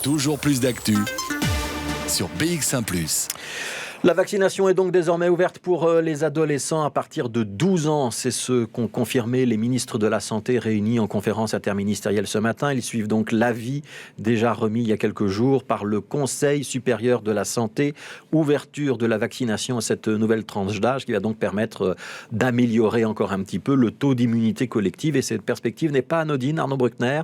Toujours plus d'actu sur BX1+. La vaccination est donc désormais ouverte pour les adolescents à partir de 12 ans. C'est ce qu'ont confirmé les ministres de la Santé réunis en conférence interministérielle ce matin. Ils suivent donc l'avis déjà remis il y a quelques jours par le Conseil supérieur de la santé. Ouverture de la vaccination à cette nouvelle tranche d'âge qui va donc permettre d'améliorer encore un petit peu le taux d'immunité collective. Et cette perspective n'est pas anodine, Arnaud Bruckner,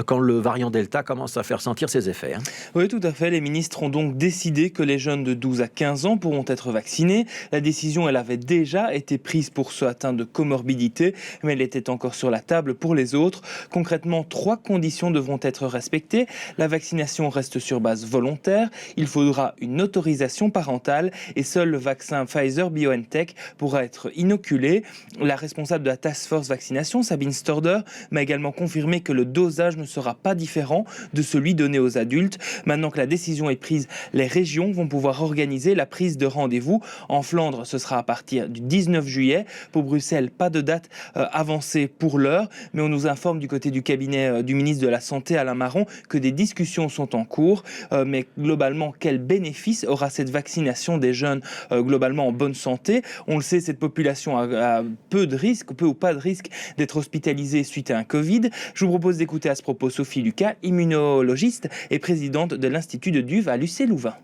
quand le variant Delta commence à faire sentir ses effets. Oui, tout à fait. Les ministres ont donc décidé que les jeunes de 12 à 15 ans pourront être vaccinés. La décision, elle avait déjà été prise pour ceux atteints de comorbidité, mais elle était encore sur la table pour les autres. Concrètement, 3 conditions devront être respectées. La vaccination reste sur base volontaire. Il faudra une autorisation parentale et seul le vaccin Pfizer-BioNTech pourra être inoculé. La responsable de la Task Force Vaccination, Sabine Storder, m'a également confirmé que le dosage ne sera pas différent de celui donné aux adultes. Maintenant que la décision est prise, les régions vont pouvoir organiser la prise de rendez-vous. En Flandre, ce sera à partir du 19 juillet. Pour Bruxelles, pas de date avancée pour l'heure, mais on nous informe du côté du cabinet du ministre de la Santé, Alain Marron, que des discussions sont en cours. Mais globalement, quel bénéfice aura cette vaccination des jeunes globalement en bonne santé? On le sait, cette population a peu de risques, peu ou pas de risque d'être hospitalisée suite à un Covid. Je vous propose d'écouter à ce propos Sophie Lucas, immunologiste et présidente de l'Institut de Duves à Lucé-Louvain.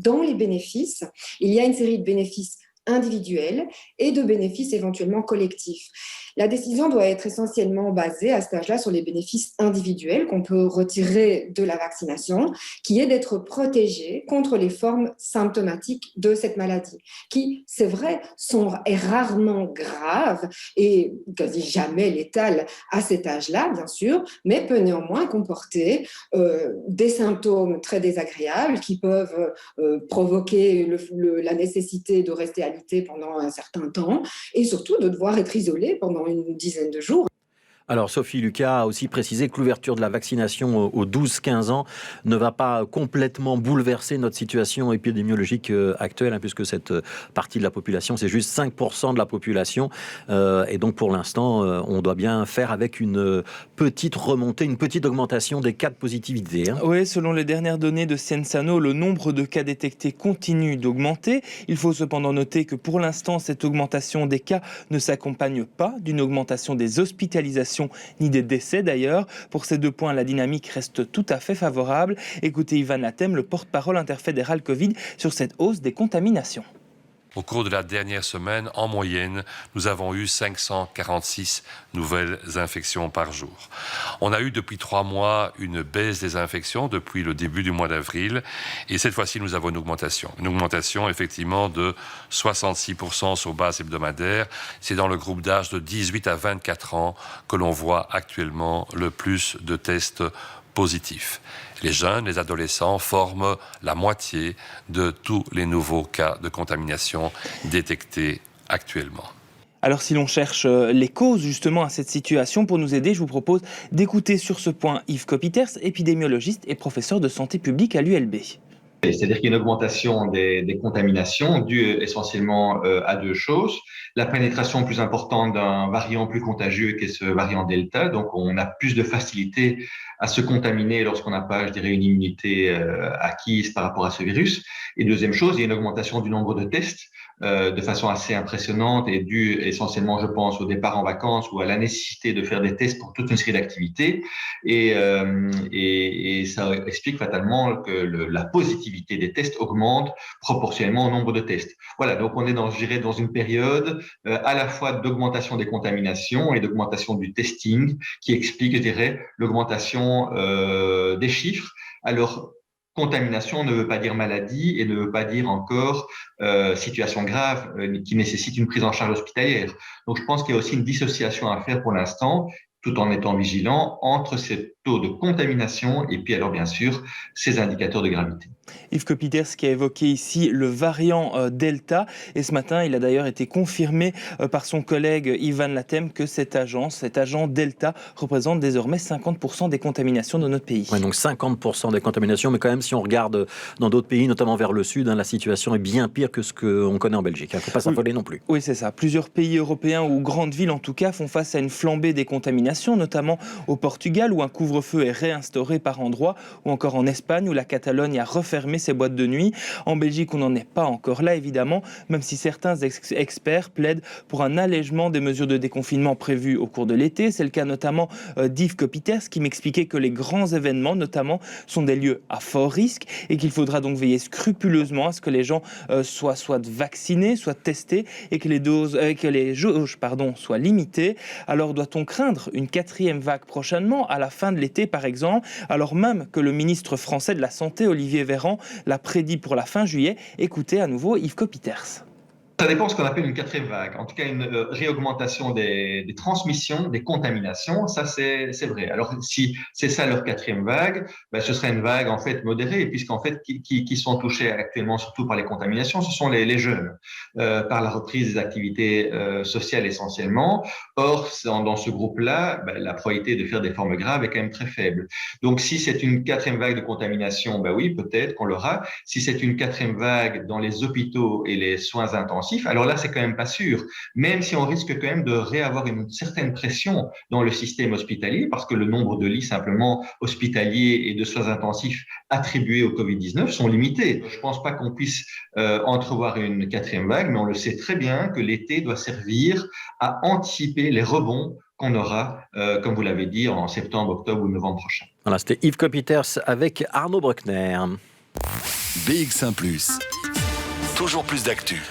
Dans les bénéfices, il y a une série de bénéfices individuels et de bénéfices éventuellement collectifs. La décision doit être essentiellement basée à cet âge-là sur les bénéfices individuels qu'on peut retirer de la vaccination, qui est d'être protégé contre les formes symptomatiques de cette maladie, qui, c'est vrai, est rarement grave et quasi jamais létale à cet âge-là, bien sûr, mais peut néanmoins comporter des symptômes très désagréables qui peuvent provoquer la nécessité de rester alité pendant un certain temps et surtout de devoir être isolé pendant une dizaine de jours. Alors Sophie Lucas a aussi précisé que l'ouverture de la vaccination aux 12-15 ans ne va pas complètement bouleverser notre situation épidémiologique actuelle, puisque cette partie de la population, c'est juste 5% de la population. Et donc pour l'instant, on doit bien faire avec une petite remontée, une petite augmentation des cas de positivité. Oui, selon les dernières données de Cienzano, le nombre de cas détectés continue d'augmenter. Il faut cependant noter que pour l'instant, cette augmentation des cas ne s'accompagne pas d'une augmentation des hospitalisations ni des décès d'ailleurs. Pour ces 2 points, la dynamique reste tout à fait favorable. Écoutez Ivan Latem, le porte-parole interfédéral Covid, sur cette hausse des contaminations. Au cours de la dernière semaine, en moyenne, nous avons eu 546 nouvelles infections par jour. On a eu depuis 3 mois une baisse des infections depuis le début du mois d'avril. Et cette fois-ci, nous avons une augmentation. Une augmentation, effectivement, de 66% sur base hebdomadaire. C'est dans le groupe d'âge de 18 à 24 ans que l'on voit actuellement le plus de tests positifs. Les jeunes, les adolescents forment la moitié de tous les nouveaux cas de contamination détectés actuellement. Alors si l'on cherche les causes justement à cette situation, pour nous aider, je vous propose d'écouter sur ce point Yves Copiters, épidémiologiste et professeur de santé publique à l'ULB. C'est-à-dire qu'il y a une augmentation des contaminations due essentiellement à 2 choses. La pénétration plus importante d'un variant plus contagieux qui est ce variant Delta. Donc, on a plus de facilité à se contaminer lorsqu'on n'a pas, je dirais, une immunité acquise par rapport à ce virus. Et deuxième chose, il y a une augmentation du nombre de tests de façon assez impressionnante et due essentiellement, je pense, au départ en vacances ou à la nécessité de faire des tests pour toute une série d'activités. Et ça explique fatalement que la positivité des tests augmente proportionnellement au nombre de tests. Voilà, donc on est je dirais, dans une période à la fois d'augmentation des contaminations et d'augmentation du testing qui explique, je dirais, l'augmentation des chiffres. Alors, contamination ne veut pas dire maladie et ne veut pas dire encore situation grave qui nécessite une prise en charge hospitalière. Donc, je pense qu'il y a aussi une dissociation à faire pour l'instant, tout en étant vigilant entre ces taux de contamination et puis alors bien sûr ces indicateurs de gravité. Yves Copiters qui a évoqué ici le variant Delta et ce matin il a d'ailleurs été confirmé par son collègue Ivan Latem que cet agent Delta représente désormais 50% des contaminations de notre pays. Ouais, donc 50% des contaminations, mais quand même si on regarde dans d'autres pays, notamment vers le sud, la situation est bien pire que ce qu'on connaît en Belgique. Il ne faut pas s'affoler non plus. Oui, c'est ça. Plusieurs pays européens ou grandes villes en tout cas font face à une flambée des contaminations, notamment au Portugal où un couvre couvre-feu est réinstauré par endroits, ou encore en Espagne où la Catalogne a refermé ses boîtes de nuit. En Belgique, on n'en est pas encore là, évidemment, même si certains experts plaident pour un allègement des mesures de déconfinement prévues au cours de l'été. C'est le cas notamment d'Yves Copiters qui m'expliquait que les grands événements, notamment, sont des lieux à fort risque et qu'il faudra donc veiller scrupuleusement à ce que les gens soient soit vaccinés, soit testés et que les jauges soient limitées. Alors doit-on craindre une 4e vague prochainement, à la fin de l'été par exemple, alors même que le ministre français de la Santé, Olivier Véran, l'a prédit pour la fin juillet? Écoutez à nouveau Yves Copiters. Ça dépend de ce qu'on appelle une 4e vague. En tout cas, une réaugmentation des transmissions, des contaminations, ça c'est vrai. Alors si c'est ça leur 4e vague, ce serait une vague en fait modérée, puisqu'en fait qui sont touchés actuellement surtout par les contaminations, ce sont les jeunes, par la reprise des activités sociales essentiellement. Or, dans ce groupe-là, la probabilité de faire des formes graves est quand même très faible. Donc si c'est une 4e vague de contamination, oui, peut-être qu'on l'aura. Si c'est une 4e vague dans les hôpitaux et les soins intensifs, alors là, c'est quand même pas sûr, même si on risque quand même de réavoir une certaine pression dans le système hospitalier, parce que le nombre de lits simplement hospitaliers et de soins intensifs attribués au Covid-19 sont limités. Je pense pas qu'on puisse entrevoir une 4e vague, mais on le sait très bien que l'été doit servir à anticiper les rebonds qu'on aura, comme vous l'avez dit, en septembre, octobre ou novembre prochain. Voilà, c'était Yves Copiters avec Arnaud Bruckner. BX1 ⁇ toujours plus d'actu.